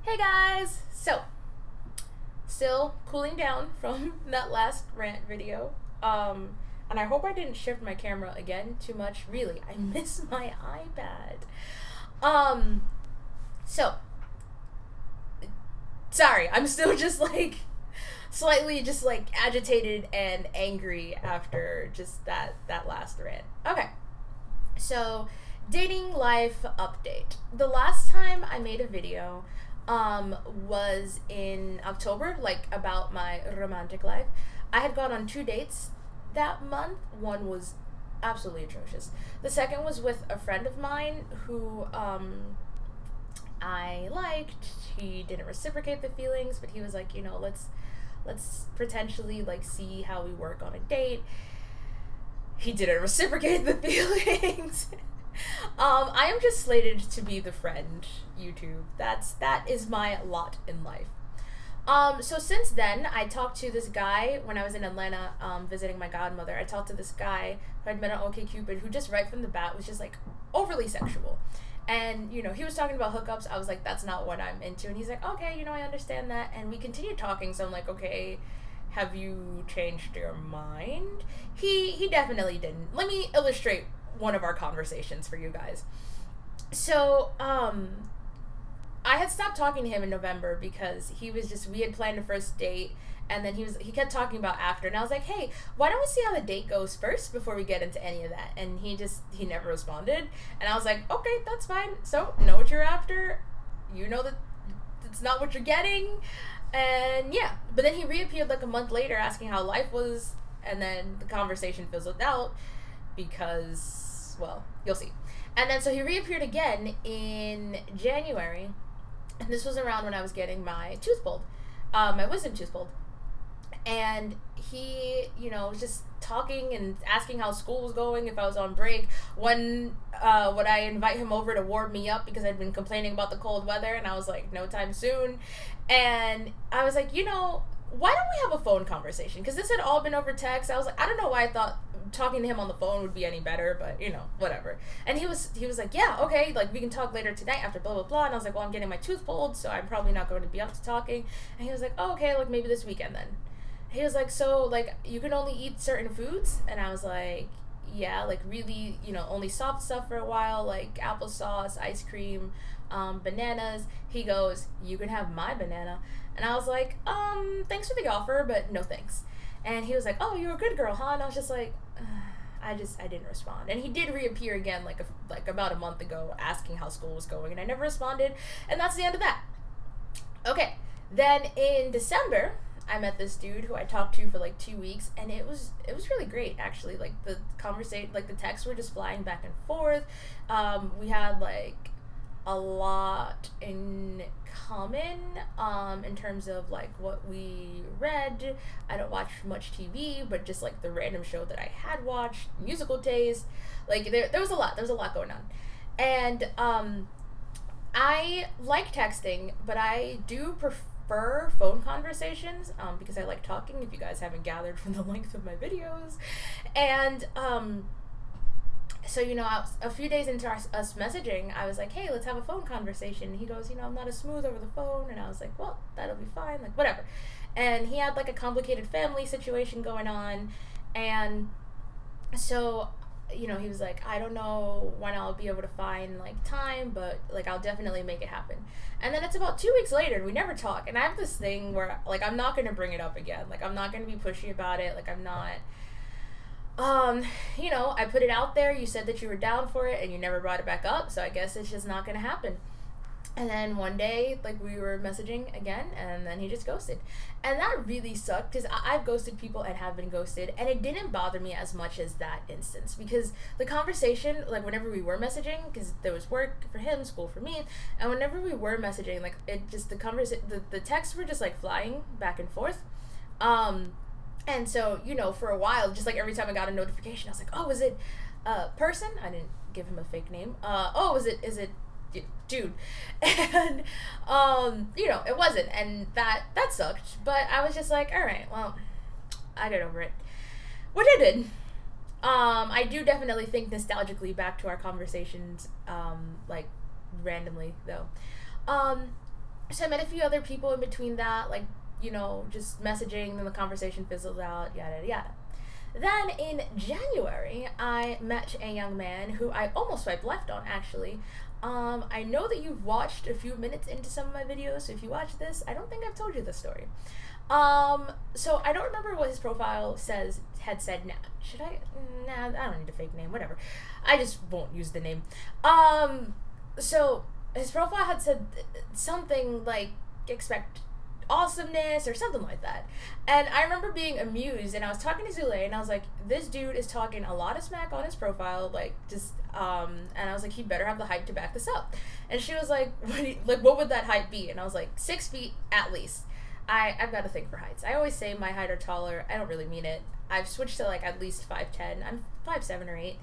Hey guys! So, still cooling down from that last rant video. And I hope I didn't shift my camera again too much. Really, I miss my iPad. So, sorry, I'm still just like, slightly just like agitated and angry after just that last rant. Okay, so dating life update. The last time I made a video was in October, like about my romantic life. I had gone on 2 dates that month. One was absolutely atrocious. The second was with a friend of mine who I liked. He didn't reciprocate the feelings, but he was like, let's potentially like see how we work on a date. He didn't reciprocate the feelings. I am just slated to be the friend, YouTube. That is my lot in life. So since then, I talked to this guy when I was in Atlanta, visiting my godmother. I talked to this guy who I'd met on OkCupid, who just right from the bat was just like overly sexual. And, he was talking about hookups. I was like, that's not what I'm into. And he's like, okay, I understand that. And we continued talking. So I'm like, okay, have you changed your mind? He definitely didn't. Let me illustrate one of our conversations for you guys. So, I had stopped talking to him in November because we had planned a first date, and then he kept talking about after, and I was like, hey, why don't we see how the date goes first before we get into any of that? And he never responded, and I was like, okay, that's fine. So, know what you're after. You know that it's not what you're getting, and yeah. But then he reappeared like a month later asking how life was, and then the conversation fizzled out because, well, you'll see. And then so he reappeared again in January, and this was around when I was getting my tooth pulled, my wisdom tooth pulled. And he, was just talking and asking how school was going, if I was on break. When would I invite him over to warm me up because I'd been complaining about the cold weather, and I was like, no time soon. And I was like, why don't we have a phone conversation? Because this had all been over text. I was like, I don't know why I thought talking to him on the phone would be any better, but whatever. And he was like, yeah, okay, like we can talk later tonight after blah blah blah. And I was like, well, I'm getting my tooth pulled, so I'm probably not going to be up to talking. And he was like, oh, okay, like maybe this weekend then. He was like, so like you can only eat certain foods? And I was like, yeah, like really, only soft stuff for a while, like applesauce, ice cream, bananas. He goes, you can have my banana. And I was like, thanks for the offer, but no thanks. And he was like, oh, you're a good girl, huh? And I was just like, I didn't respond. And he did reappear again like about a month ago asking how school was going, and I never responded, and that's the end of that. Okay, then in December, I met this dude who I talked to for like 2 weeks, and it was really great, actually. Like the conversation, like the texts were just flying back and forth. We had like a lot in common in terms of like what we read. I don't watch much TV, but just like the random show that I had watched, musical taste, like there was a lot going on. And I like texting, but I do prefer phone conversations because I like talking, if you guys haven't gathered from the length of my videos. And so, a few days into us messaging, I was like, hey, let's have a phone conversation. He goes, I'm not as smooth over the phone. And I was like, well, that'll be fine, like, whatever. And he had, like, a complicated family situation going on. And so, he was like, I don't know when I'll be able to find, like, time, but, like, I'll definitely make it happen. And then it's about 2 weeks later, and we never talk. And I have this thing where, like, I'm not going to bring it up again. Like, I'm not going to be pushy about it. Like, I'm not... I put it out there, you said that you were down for it, and you never brought it back up, so I guess it's just not gonna happen. And then one day, like, we were messaging again, and then he just ghosted. And that really sucked, because I've ghosted people and have been ghosted, and it didn't bother me as much as that instance, because the conversation, like, whenever we were messaging, because there was work for him, school for me, and whenever we were messaging, like, it just, the texts were just, like, flying back and forth. And so, for a while, just like every time I got a notification, I was like, oh, is it a person? I didn't give him a fake name. Oh, is it dude? And, it wasn't. And that sucked. But I was just like, all right, well, I get over it. Which I did. I do definitely think nostalgically back to our conversations, like randomly though. So I met a few other people in between that, like, you know, just messaging, then the conversation fizzled out, yada yada. Then in January, I met a young man who I almost swiped left on, actually. I know that you've watched a few minutes into some of my videos, so if you watch this, I don't think I've told you this story. So I don't remember what his profile had said. Nah, should I? Nah, I don't need a fake name, whatever. I just won't use the name. So his profile had said something like, expect awesomeness or something like that. And I remember being amused, and I was talking to Zule, and I was like, this dude is talking a lot of smack on his profile, like, just, and I was like, he better have the hype to back this up. And she was like, what would that height be? And I was like, 6 feet at least. I've got a thing for heights. I always say my height or taller. I don't really mean it. I've switched to, like, at least 5'10". I'm 5'7" or 8.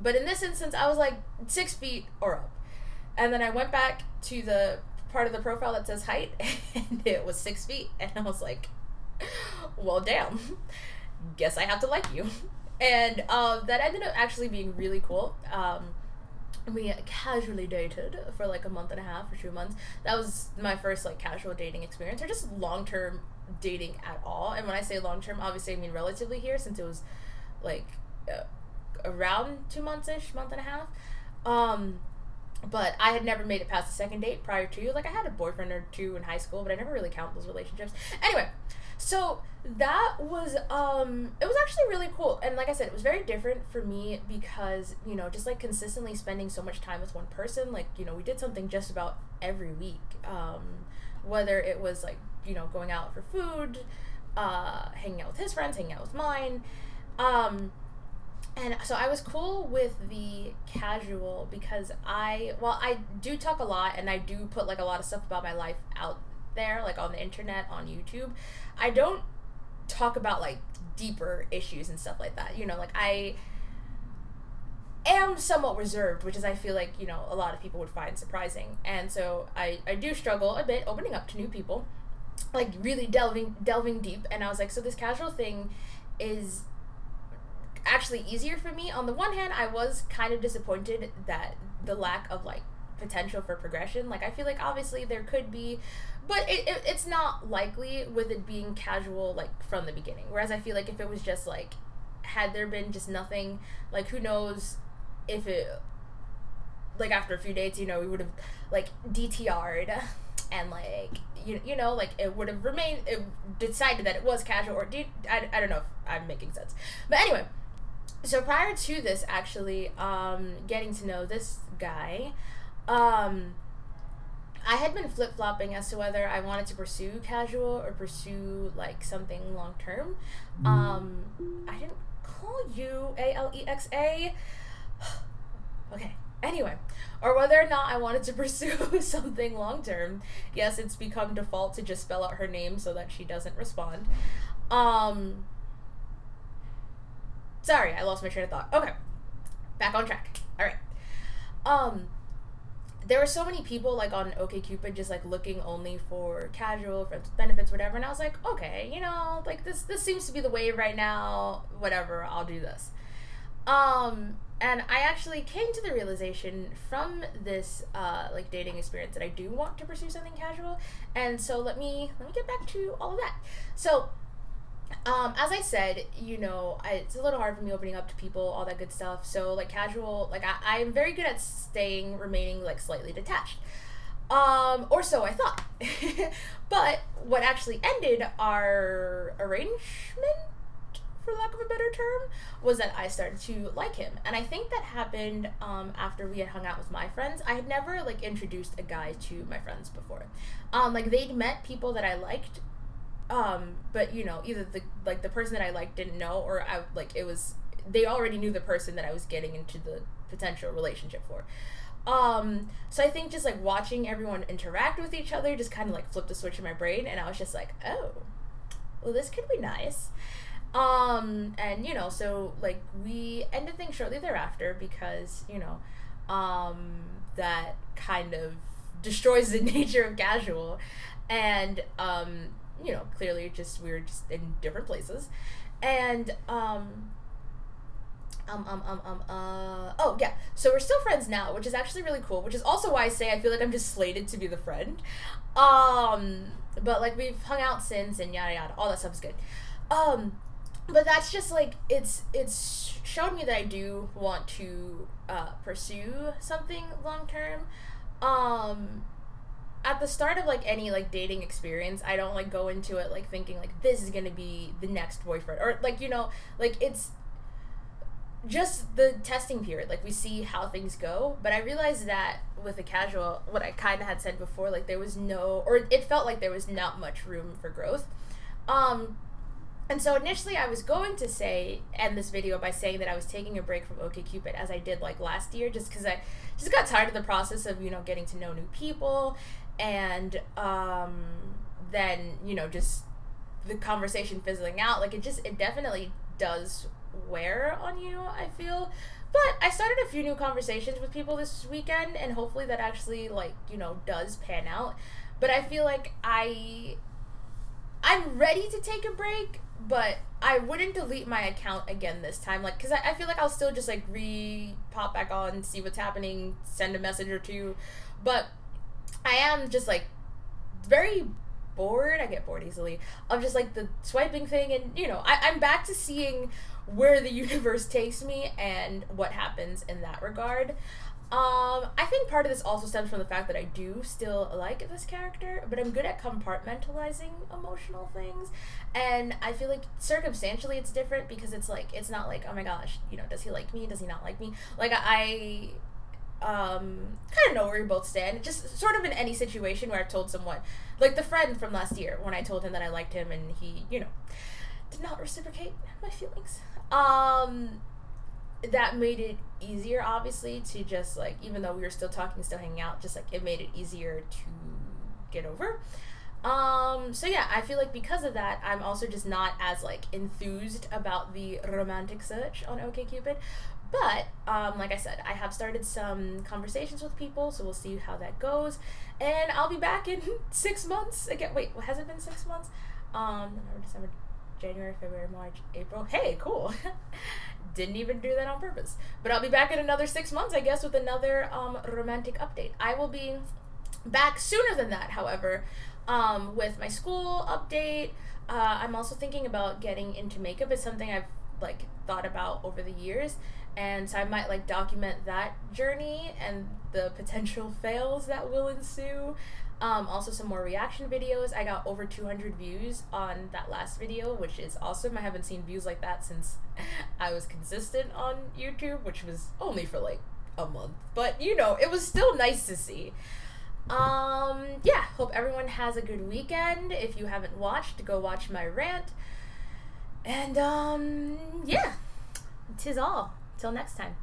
But in this instance, I was like 6 feet or up. And then I went back to the part of the profile that says height, and it was 6 feet, and I was like, well, damn, guess I have to like you. And that ended up actually being really cool. We casually dated for like a month and a half or 2 months. That was my first like casual dating experience, or just long-term dating at all. And when I say long-term, obviously I mean relatively here, since it was like around 2 months-ish, month and a half. But I had never made it past the second date prior to. Like, I had a boyfriend or two in high school, but I never really count those relationships. Anyway, so that was, it was actually really cool. And like I said, it was very different for me because, you know, just like consistently spending so much time with one person, like, you know, we did something just about every week. Whether it was like, you know, going out for food, hanging out with his friends, hanging out with mine. And so I was cool with the casual because I do talk a lot, and I do put like a lot of stuff about my life out there, like on the internet, on YouTube. I don't talk about like deeper issues and stuff like that. You know, like I am somewhat reserved, which is I feel like, you know, a lot of people would find surprising. And so I do struggle a bit opening up to new people, like really delving deep. And I was like, so this casual thing is actually easier for me. On the one hand, I was kind of disappointed that the lack of like potential for progression. Like, I feel like obviously there could be, but it's not likely with it being casual like from the beginning. Whereas I feel like if it was just like, had there been just nothing, like who knows if it, like after a few dates, you know, we would have like DTR'd and like you know, like it would have remained, it decided that it was casual, or I don't know if I'm making sense. But anyway, so prior to this, actually, getting to know this guy, I had been flip-flopping as to whether I wanted to pursue casual or pursue, like, something long-term. I didn't call you Alexa. Okay, anyway. Or whether or not I wanted to pursue something long-term. Yes, it's become default to just spell out her name so that she doesn't respond. Sorry, I lost my train of thought. Okay, back on track. All right. There were so many people like on OkCupid just like looking only for casual, friends with benefits, whatever, and I was like, okay, you know, like this seems to be the wave right now. Whatever, I'll do this. And I actually came to the realization from this like dating experience that I do want to pursue something casual. And so let me get back to all of that. So as I said, you know, it's a little hard for me opening up to people, all that good stuff. So like casual, like I'm very good at remaining like slightly detached. Or so I thought. But what actually ended our arrangement, for lack of a better term, was that I started to like him. And I think that happened after we had hung out with my friends. I had never like introduced a guy to my friends before. Like they'd met people that I liked, but you know, either the person that I liked didn't know, or they already knew the person that I was getting into the potential relationship for. So I think just like watching everyone interact with each other just kind of like flipped a switch in my brain, and I was just like, oh, well, this could be nice. And you know, so like we ended things shortly thereafter because, you know, that kind of destroys the nature of casual. And you know, clearly just we were just in different places. And Oh yeah, so we're still friends now, which is actually really cool, which is also why I say I feel like I'm just slated to be the friend. um but like we've hung out since and yada yada, all that stuff is good. um but that's just like it's shown me that I do want to pursue something long term. um at the start of like any like dating experience, I don't like go into it like thinking like this is gonna be the next boyfriend, or like, you know, like it's just the testing period. Like we see how things go. But I realized that with a casual, what I kind of had said before, like there was no, or it felt like there was not much room for growth. Um, and so initially I was going to say, end this video by saying that I was taking a break from OkCupid, as I did like last year, just because I just got tired of the process of, you know, getting to know new people, and then, you know, just the conversation fizzling out. Like it definitely does wear on you, I feel. But I started a few new conversations with people this weekend, and hopefully that actually, like, you know, does pan out. But I feel like I'm ready to take a break, but I wouldn't delete my account again this time, like, because I feel like I'll still just like pop back on, see what's happening, send a message or two. But I am just like very bored. I get bored easily of just like the swiping thing, and, you know, I'm back to seeing where the universe takes me and what happens in that regard. I think part of this also stems from the fact that I do still like this character, but I'm good at compartmentalizing emotional things, and I feel like circumstantially it's different, because it's like, it's not like, oh my gosh, you know, does he like me, does he not like me? Like I kind of know where we both stand. Just sort of in any situation where I've told someone, like the friend from last year, when I told him that I liked him and he, you know, did not reciprocate my feelings. That made it easier, obviously, to just like, even though we were still talking, still hanging out, just like it made it easier to get over. So yeah, I feel like because of that, I'm also just not as like enthused about the romantic search on OkCupid. But like I said, I have started some conversations with people, so we'll see how that goes. And I'll be back in 6 months again. Wait, has it been 6 months? November, December, January, February, March, April. Hey, cool. Didn't even do that on purpose. But I'll be back in another 6 months, I guess, with another romantic update. I will be back sooner than that, however, with my school update. I'm also thinking about getting into makeup. It's something I've like thought about over the years, and so I might like document that journey and the potential fails that will ensue. Also some more reaction videos. I got over 200 views on that last video, which is awesome. I haven't seen views like that since I was consistent on YouTube, which was only for like a month, but you know, it was still nice to see. Yeah, hope everyone has a good weekend. If you haven't watched, go watch my rant. And yeah, 'tis all. Till next time.